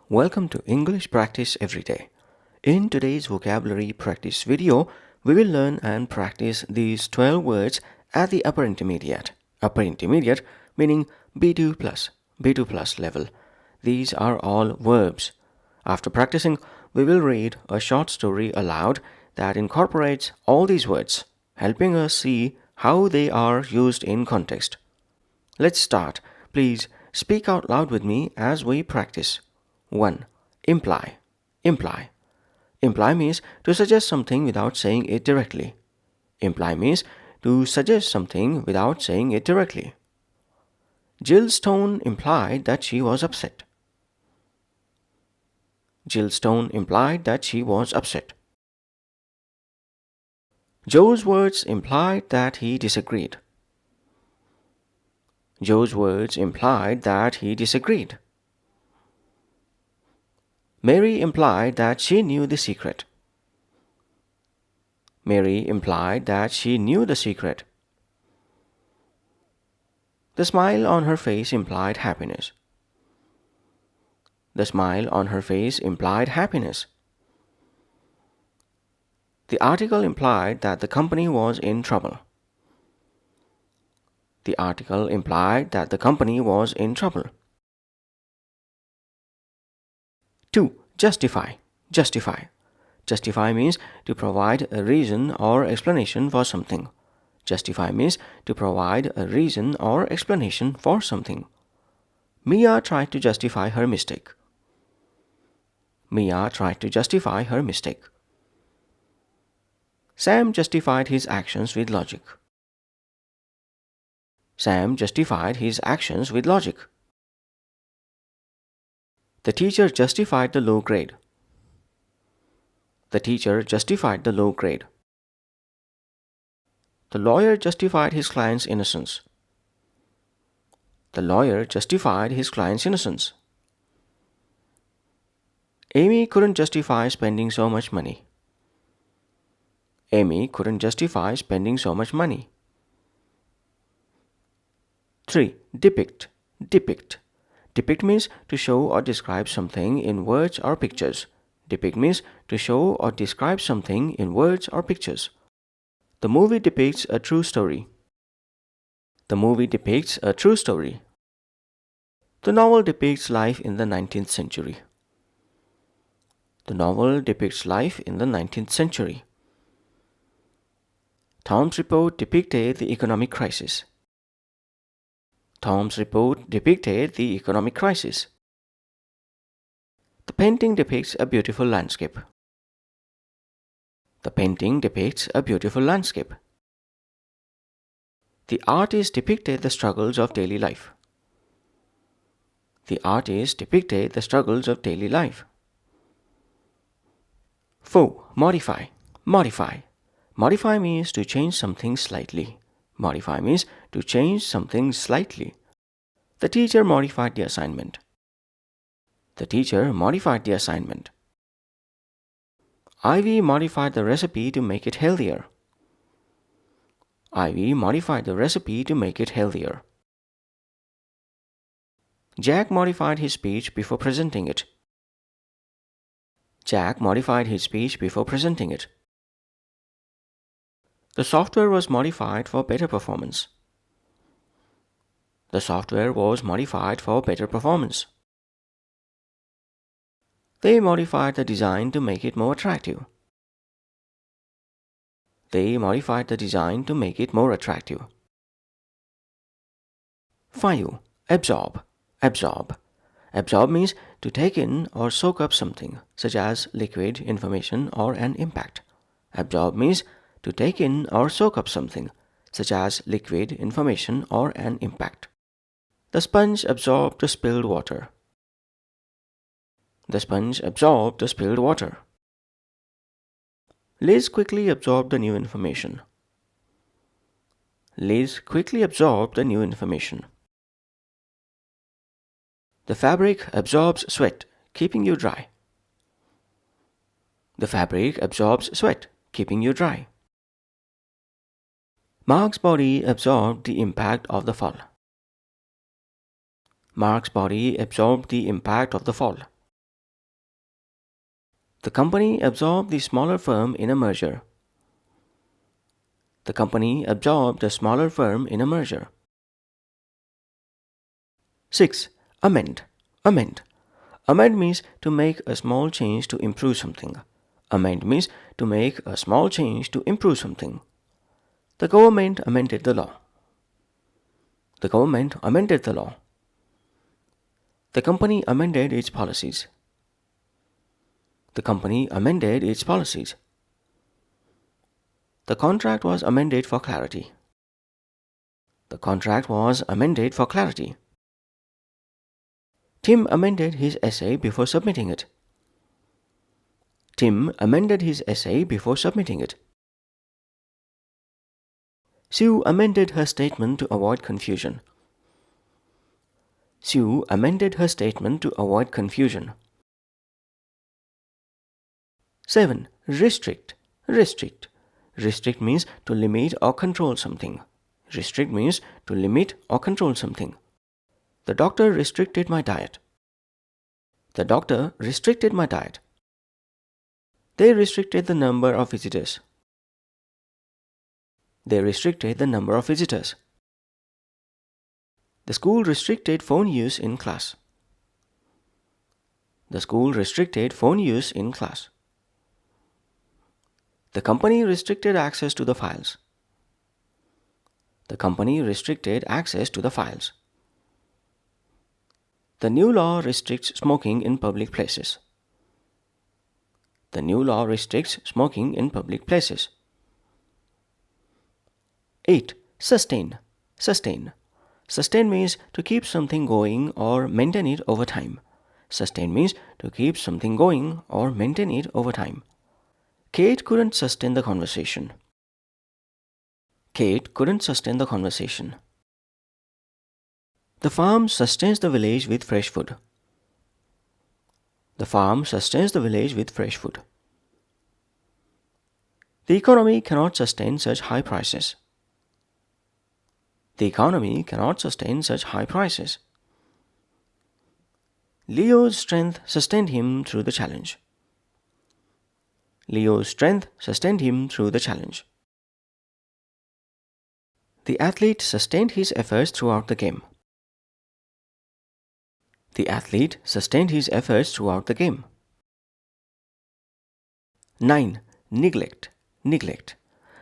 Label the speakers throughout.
Speaker 1: Welcome to English Practice Every Day. In today's vocabulary practice video, we will learn and practice these 12 words at the upper intermediate. Upper intermediate meaning B2 plus level. These are all verbs. After practicing, we will read a short story aloud that incorporates all these words, helping us see how they are used in context. Let's start. Please speak out loud with me as we practice. 1. Imply. Imply. Imply means to suggest something without saying it directly. Imply means to suggest something without saying it directly. Jill's tone implied that she was upset. Jill's tone implied that she was upset. Joe's words implied that he disagreed. Joe's words implied that he disagreed. Mary implied that she knew the secret. Mary implied that she knew the secret. The smile on her face implied happiness. The smile on her face implied happiness. The article implied that the company was in trouble. The article implied that the company was in trouble. 2. Justify. Justify. Justify means to provide a reason or explanation for something. Justify means to provide a reason or explanation for something. Mia tried to justify her mistake. Mia tried to justify her mistake. Sam justified his actions with logic. Sam justified his actions with logic. The teacher justified the low grade. The teacher justified the low grade. The lawyer justified his client's innocence. The lawyer justified his client's innocence. Amy couldn't justify spending so much money. Amy couldn't justify spending so much money. 3. Depict. Depict. Depict means to show or describe something in words or pictures. Depict means to show or describe something in words or pictures. The movie depicts a true story. The movie depicts a true story. The novel depicts life in the 19th century. The novel depicts life in the 19th century. Tom's report depicted the economic crisis. Tom's report depicted the economic crisis. The painting depicts a beautiful landscape. The painting depicts a beautiful landscape. The artist depicted the struggles of daily life. The artist depicted the struggles of daily life. 4. Modify. Modify. Modify means to change something slightly. Modify means to change something slightly. The teacher modified the assignment. The teacher modified the assignment. Ivy modified the recipe to make it healthier. Ivy modified the recipe to make it healthier. Jack modified his speech before presenting it. Jack modified his speech before presenting it. The software was modified for better performance. The software was modified for better performance. They modified the design to make it more attractive. They modified the design to make it more attractive. 5. Absorb. Absorb. Absorb means to take in or soak up something, such as liquid, information, or an impact. Absorb means to take in or soak up something, such as liquid, information, or an impact. The sponge absorbed the spilled water. The sponge absorbed the spilled water. Liz quickly absorbed the new information. Liz quickly absorbed the new information. The fabric absorbs sweat, keeping you dry. The fabric absorbs sweat, keeping you dry. Mark's body absorbed the impact of the fall. Mark's body absorbed the impact of the fall. The company absorbed the smaller firm in a merger. The company absorbed the smaller firm in a merger. 6. Amend. Amend. Amend means to make a small change to improve something. Amend means to make a small change to improve something. The government amended the law. The government amended the law. The company amended its policies. The company amended its policies. The contract was amended for clarity. The contract was amended for clarity. Tim amended his essay before submitting it. Tim amended his essay before submitting it. Sue amended her statement to avoid confusion. Sue amended her statement to avoid confusion. 7. Restrict. Restrict. Restrict means to limit or control something. Restrict means to limit or control something. The doctor restricted my diet. The doctor restricted my diet. They restricted the number of visitors. They restricted the number of visitors. The school restricted phone use in class. The school restricted phone use in class. The company restricted access to the files. The company restricted access to the files. The new law restricts smoking in public places. The new law restricts smoking in public places. 8. Sustain. Sustain. Sustain means to keep something going or maintain it over time. Sustain means to keep something going or maintain it over time. Kate couldn't sustain the conversation. Kate couldn't sustain the conversation. The farm sustains the village with fresh food. The farm sustains the village with fresh food. The economy cannot sustain such high prices. The economy cannot sustain such high prices. Leo's strength sustained him through the challenge. Leo's strength sustained him through the challenge. The athlete sustained his efforts throughout the game. The athlete sustained his efforts throughout the game. 9. Neglect. Neglect.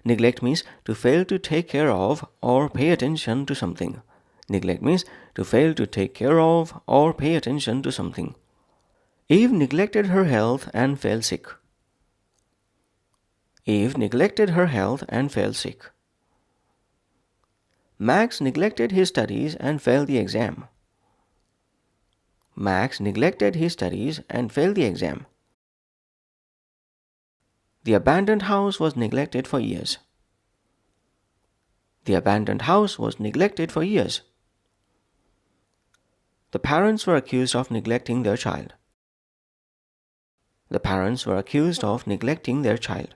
Speaker 1: Neglect means to fail to take care of or pay attention to something. Neglect means to fail to take care of or pay attention to something. Eve neglected her health and fell sick. Eve neglected her health and fell sick. Max neglected his studies and failed the exam. Max neglected his studies and failed the exam. The abandoned house was neglected for years. The abandoned house was neglected for years. The parents were accused of neglecting their child. The parents were accused of neglecting their child.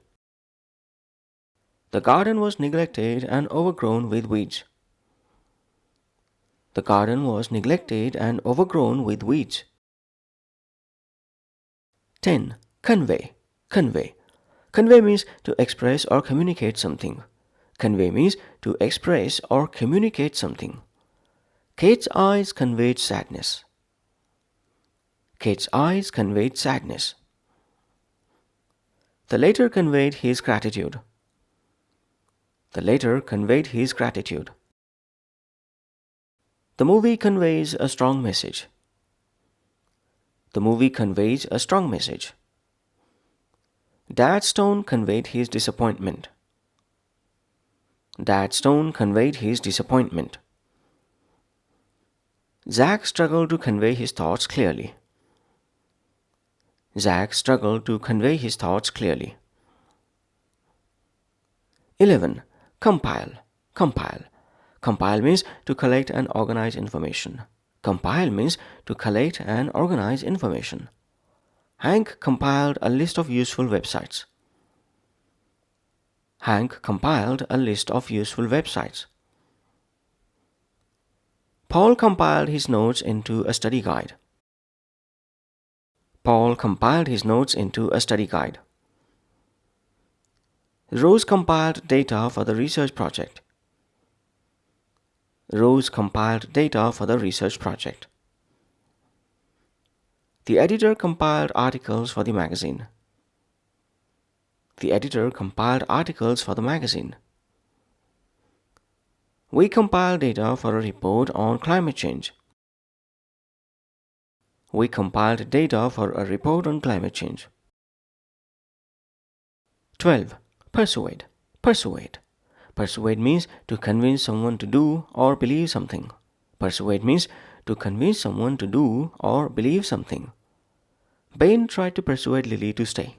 Speaker 1: The garden was neglected and overgrown with weeds. The garden was neglected and overgrown with weeds. 10. Convey. Convey. Convey means to express or communicate something. Convey means to express or communicate something. Kate's eyes conveyed sadness. Kate's eyes conveyed sadness. The latter conveyed his gratitude. The latter conveyed his gratitude. The movie conveys a strong message. The movie conveys a strong message. Dad's tone conveyed his disappointment. Dad's tone conveyed his disappointment. Zach struggled to convey his thoughts clearly. Zach struggled to convey his thoughts clearly. 11. Compile. Compile. Compile means to collect and organize information. Compile means to collect and organize information. Hank compiled a list of useful websites. Hank compiled a list of useful websites. Paul compiled his notes into a study guide. Paul compiled his notes into a study guide. Rose compiled data for the research project. Rose compiled data for the research project. The editor compiled articles for the magazine. The editor compiled articles for the magazine. We compiled data for a report on climate change. We compiled data for a report on climate change. 12. Persuade. Persuade. Persuade means to convince someone to do or believe something. Persuade means to convince someone to do or believe something. Ben tried to persuade Lily to stay.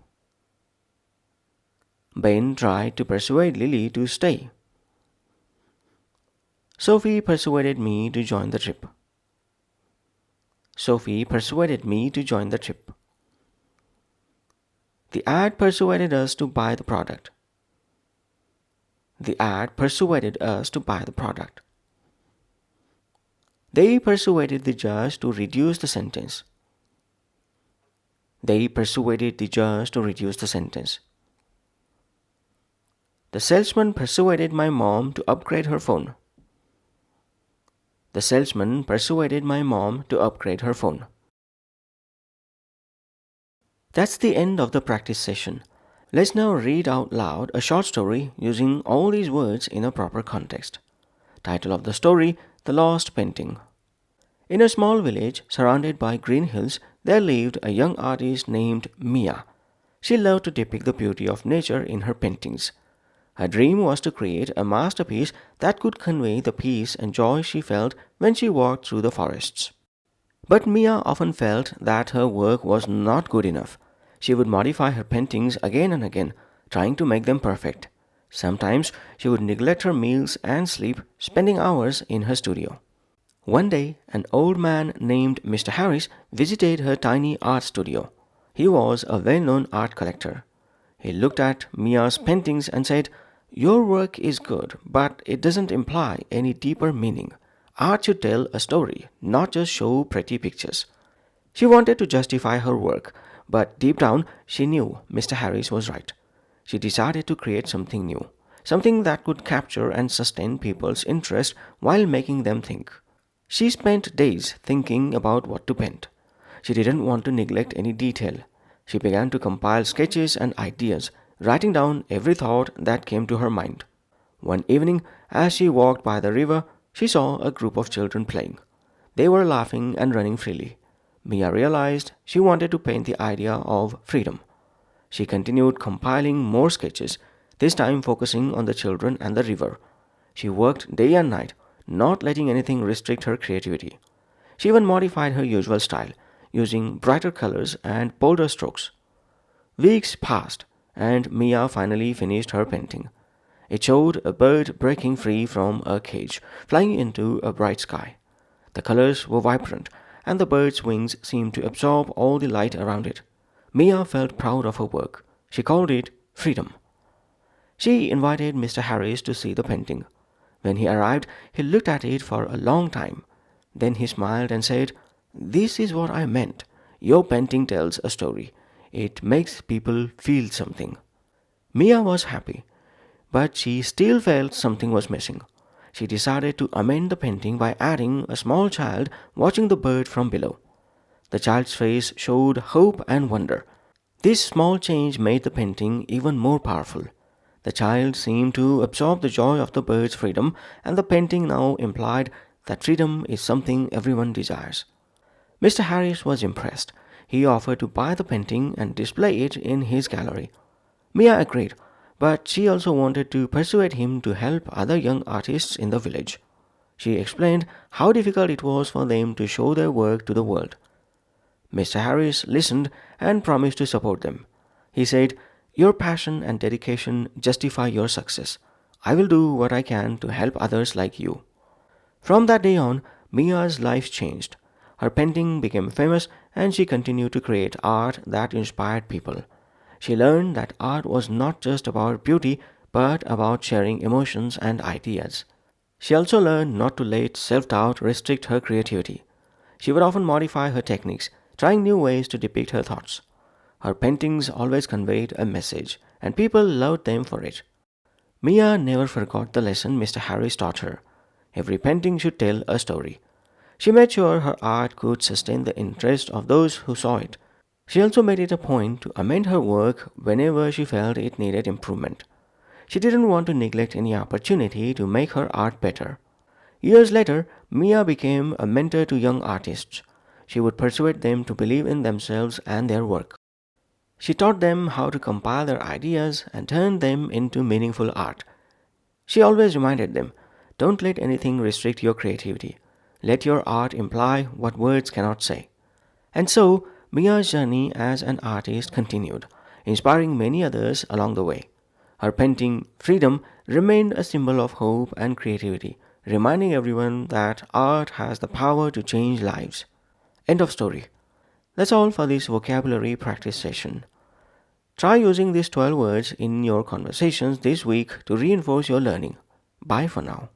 Speaker 1: Ben tried to persuade Lily to stay. Sophie persuaded me to join the trip. Sophie persuaded me to join the trip. The ad persuaded us to buy the product. The ad persuaded us to buy the product. They persuaded the judge to reduce the sentence. They persuaded the judge to reduce the sentence. The salesman persuaded my mom to upgrade her phone. The salesman persuaded my mom to upgrade her phone. That's the end of the practice session. Let's now read out loud a short story using all these words in a proper context. Title of the story: The Lost Painting. In a small village surrounded by green hills, there lived a young artist named Mia. She loved to depict the beauty of nature in her paintings. Her dream was to create a masterpiece that could convey the peace and joy she felt when she walked through the forests. But Mia often felt that her work was not good enough. She would modify her paintings again and again, trying to make them perfect. Sometimes she would neglect her meals and sleep, spending hours in her studio. One day, an old man named Mr. Harris visited her tiny art studio. He was a well-known art collector. He looked at Mia's paintings and said, "Your work is good, but it doesn't imply any deeper meaning. Art should tell a story, not just show pretty pictures." She wanted to justify her work, but deep down she knew Mr. Harris was right. She decided to create something new, something that could capture and sustain people's interest while making them think. She spent days thinking about what to paint. She didn't want to neglect any detail. She began to compile sketches and ideas, writing down every thought that came to her mind. One evening, as she walked by the river, she saw a group of children playing. They were laughing and running freely. Mia realized she wanted to paint the idea of freedom. She continued compiling more sketches, this time focusing on the children and the river. She worked day and night, not letting anything restrict her creativity. She even modified her usual style, using brighter colors and bolder strokes. Weeks passed, and Mia finally finished her painting. It showed a bird breaking free from a cage, flying into a bright sky. The colors were vibrant, and the bird's wings seemed to absorb all the light around it. Mia felt proud of her work. She called it freedom. She invited Mr. Harris to see the painting. When he arrived, he looked at it for a long time. Then he smiled and said, "This is what I meant. Your painting tells a story. It makes people feel something." Mia was happy, but she still felt something was missing. She decided to amend the painting by adding a small child watching the bird from below. The child's face showed hope and wonder. This small change made the painting even more powerful. The child seemed to absorb the joy of the bird's freedom, and the painting now implied that freedom is something everyone desires. Mr. Harris was impressed. He offered to buy the painting and display it in his gallery. Mia agreed, but she also wanted to persuade him to help other young artists in the village. She explained how difficult it was for them to show their work to the world. Mr. Harris listened and promised to support them. He said, "Your passion and dedication justify your success. I will do what I can to help others like you." From that day on, Mia's life changed. Her painting became famous, and she continued to create art that inspired people. She learned that art was not just about beauty, but about sharing emotions and ideas. She also learned not to let self-doubt restrict her creativity. She would often modify her techniques, trying new ways to depict her thoughts. Her paintings always conveyed a message, and people loved them for it. Mia never forgot the lesson Mr. Harris taught her. Every painting should tell a story. She made sure her art could sustain the interest of those who saw it. She also made it a point to amend her work whenever she felt it needed improvement. She didn't want to neglect any opportunity to make her art better. Years later, Mia became a mentor to young artists. She would persuade them to believe in themselves and their work. She taught them how to compile their ideas and turn them into meaningful art. She always reminded them, don't let anything restrict your creativity. Let your art imply what words cannot say. And so, Mia's journey as an artist continued, inspiring many others along the way. Her painting, Freedom, remained a symbol of hope and creativity, reminding everyone that art has the power to change lives. End of story. That's all for this vocabulary practice session. Try using these 12 words in your conversations this week to reinforce your learning. Bye for now.